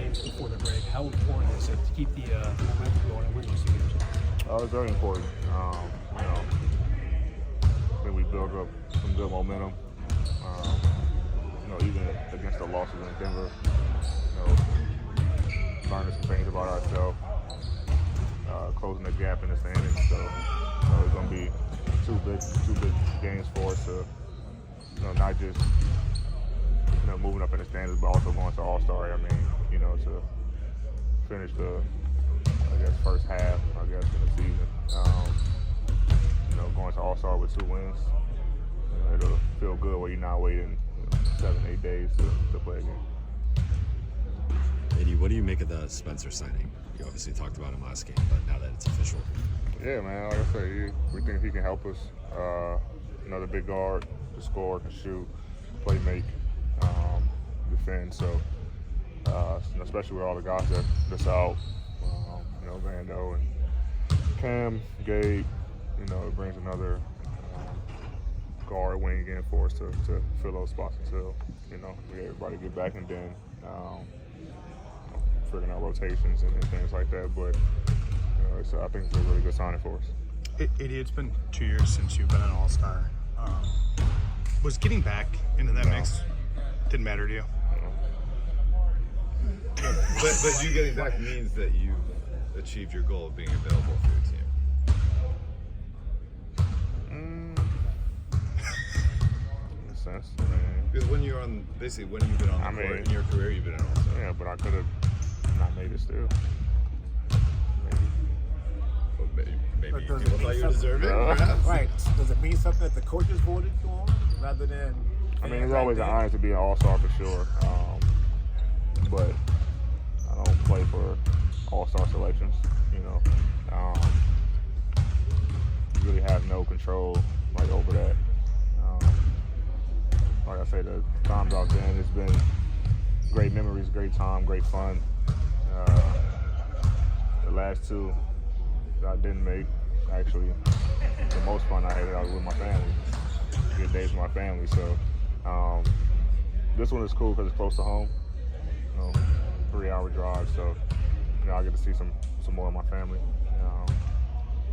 games before the break. How important is it to keep the momentum going and win those two games? It's very important. I think we built up some good momentum. Even against the losses in Denver, learning some things about ourselves, closing the gap in the standings. So it's going to be two big games for us to, not just moving up in the standings, but also going to AllStar. I mean, to finish the, first half, in the season. Going to AllStar with 2 wins, it'll feel good where you're not waiting 7-8 days to play a game. Eddie, what do you make of the Spencer signing? You obviously talked about him last game, but now that it's official. Yeah, man, like I said, we think he can help us. Another big guard to score, can shoot, play make, defend. So, especially with all the guys that's out, Vando and Cam, Gabe, it brings another guard wing in for us to fill those spots until, everybody get back, and then figuring out rotations and things like that. But, so I think it's a really good signing for us. It's been 2 years since you've been an All-Star. Was getting back into that mix didn't matter to you? But you getting back means that you achieved your goal of being available for your team. In a sense. Because when you're on, basically when you've been on the court in your career, you've been an All-Star. Yeah, but I could have not made it still. Maybe people thought you deserved it, perhaps? Right. Does it mean something that the coaches voted for rather than... It's always an honor to be an All-Star for sure. But I don't play for All-Star selections, You really have no control over that. Like I say, the times I've been, it's been great memories, great time, great fun. The last 2 that I didn't make, actually, the most fun I had, I was with my family. Good days with my family. So this one is cool because it's close to home. 3-hour drive, so I get to see some more of my family.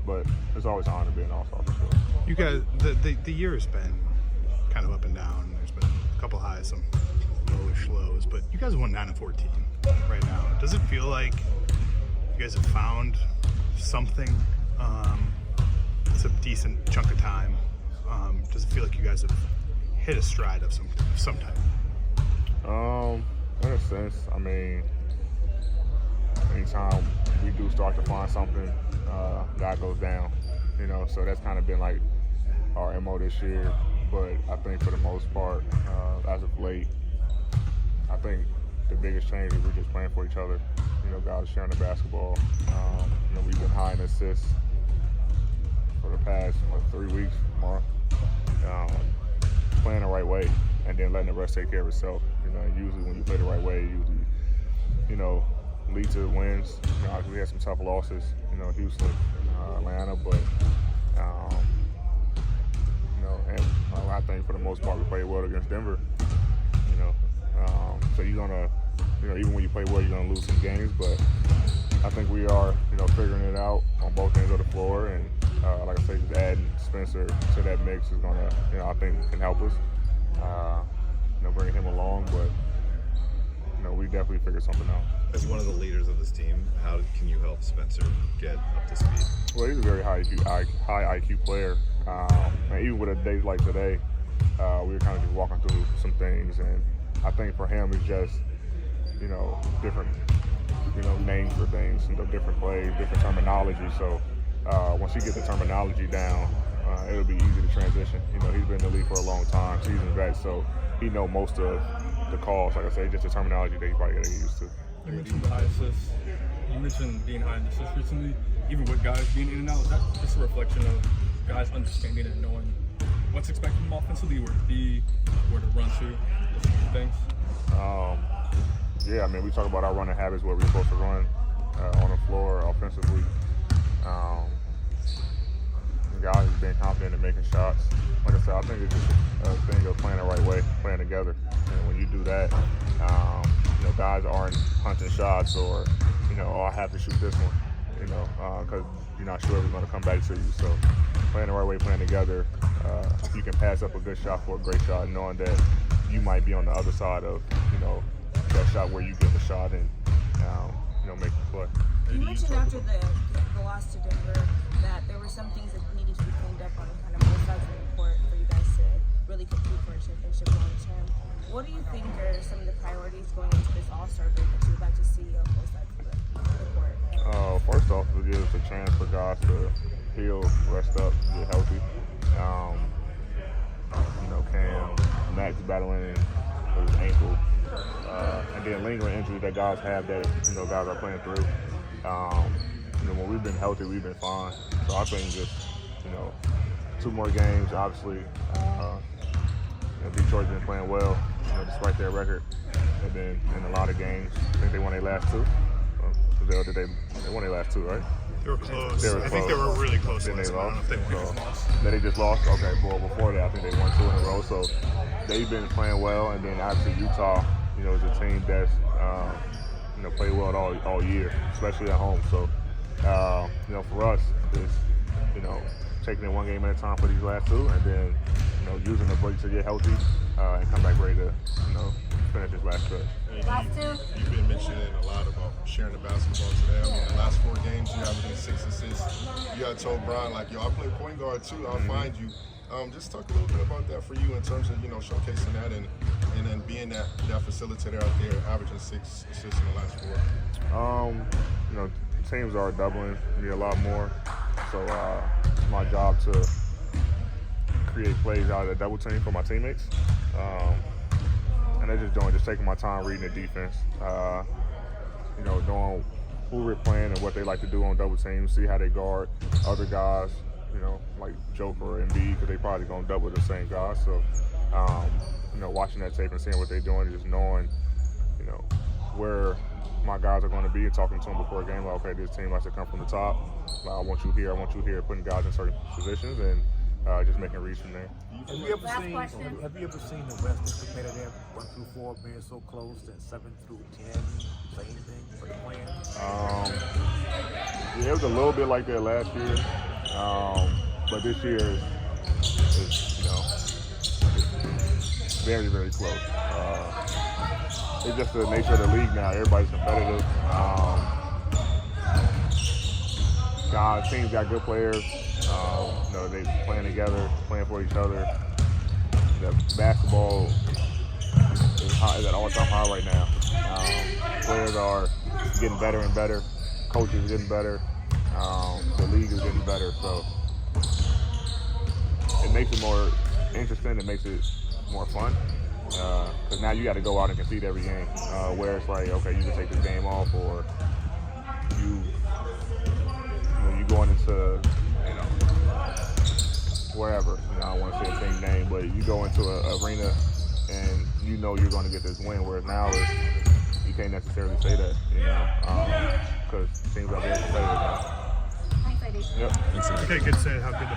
But it's always an honor to be an All-Star for sure. You guys, the year has been kind of up and down. There's been a couple highs, some lowish lows, but you guys won 9-14 right now. Does it feel like you guys have found something? It's a decent chunk of time. Does it feel like you guys have hit a stride of some type? In a sense, anytime we do start to find something, God goes down, so that's kind of been like our MO this year. But I think for the most part, as of late, I think the biggest change is we're just playing for each other. Guys sharing the basketball. We've been high in assists for the past 3 weeks, more. Playing the right way and then letting the rest take care of itself. Usually when you play the right way, usually, lead to wins. We had some tough losses, Houston, Atlanta, but and I think for the most part we played well against Denver. So you're gonna, even when you play well, you're gonna lose some games. But I think we are, figuring it out on both ends of the floor. And like I say, just adding Spencer to that mix is gonna, I think can help us. Bringing him along, but we definitely figured something out. As one of the leaders of this team, how can you help Spencer get up to speed? Well, he's a very high IQ player. And even with a day like today, we were kind of just walking through some things, and I think for him it's just, different, names for things, different plays, different terminology. So once you get the terminology down, it'll be easy to transition. He's been in the league for a long time, seasoned vet, so he knows most of the calls. Like I say, just the terminology that he probably got to get used to. You mentioned the high assists. You mentioned being high in assists recently. Even with guys being in and out, is that just a reflection of guys understanding and knowing what's expected from offensively, where to be, where to run to, those kinds of things? Yeah, we talk about our running habits, where we're supposed to run on the floor offensively. guys being confident in making shots. Like I said, I think it's just a thing of playing the right way, playing together. And when you do that, guys aren't hunting shots or, oh, I have to shoot this one, because you're not sure if it's going to come back to you. So playing the right way, playing together, you can pass up a good shot for a great shot, knowing that you might be on the other side of, that shot where you get the shot and, make the play. You mentioned after the loss to Denver that there were some things that needed to be cleaned up on kind of both sides of the court for you guys to really compete for a championship long term. What do you think are some of the priorities going into this AllStar break that you would like to see on both sides of the court? First off, it gives a chance for guys to heal, rest up, get healthy. Cam, Max battling with his ankle, and then lingering injuries that guys have that guys are playing through. When we've been healthy, we've been fine. So I think just 2 more games. Obviously, Detroit's been playing well, despite their record. And then in a lot of games, I think they won their last 2. They won their last 2, right? They were close. I think they were really close. Then they lost. They Then they just lost. Okay, well, before that, I think they won 2 in a row. So they've been playing well. And then obviously Utah, is a team that's played well all year, especially at home. So for us, it's taking it 1 game at a time for these last 2, and then using the break to get healthy and come back ready to finish this last stretch. You've been mentioning a lot about sharing the basketball today. I mean, the last 4 games, you have 6 assists. You got told Brian, I play point guard too. I'll find you. Just talk a little bit about that for you in terms of showcasing that and then being that facilitator out there, averaging 6 assists in the last 4. Teams are doubling me a lot more, so it's my job to create plays out of the double team for my teammates. And they're just taking my time reading the defense, knowing who we're playing and what they like to do on double teams, see how they guard other guys, like Joker and Embiid, because they probably going to double the same guys. So, watching that tape and seeing what they're doing and just knowing, where my guys are going to be and talking to them before a game, like, okay, this team likes to come from the top. I want you here, putting guys in certain positions and just making reads from there. Have you ever seen the Western competitive 1 through 4 being so close and 7 through 10? Same thing for the plan? Yeah, it was a little bit like that last year, but this year is very, very close. It's just the nature of the league now. Everybody's competitive. Teams got good players. They playing together, playing for each other. The basketball is at all-time high right now. Players are getting better and better. Coaches are getting better. The league is getting better. So it makes it more interesting. It makes it more fun. Because now you got to go out and compete every game. Where it's like, okay, you can take this game off, or you going into wherever. I don't want to say a team name, but you go into an arena and you're going to get this win. Whereas now you can't necessarily say that, because teams are very competitive now. Thanks, Eddie. Yep. Okay, good to say how good the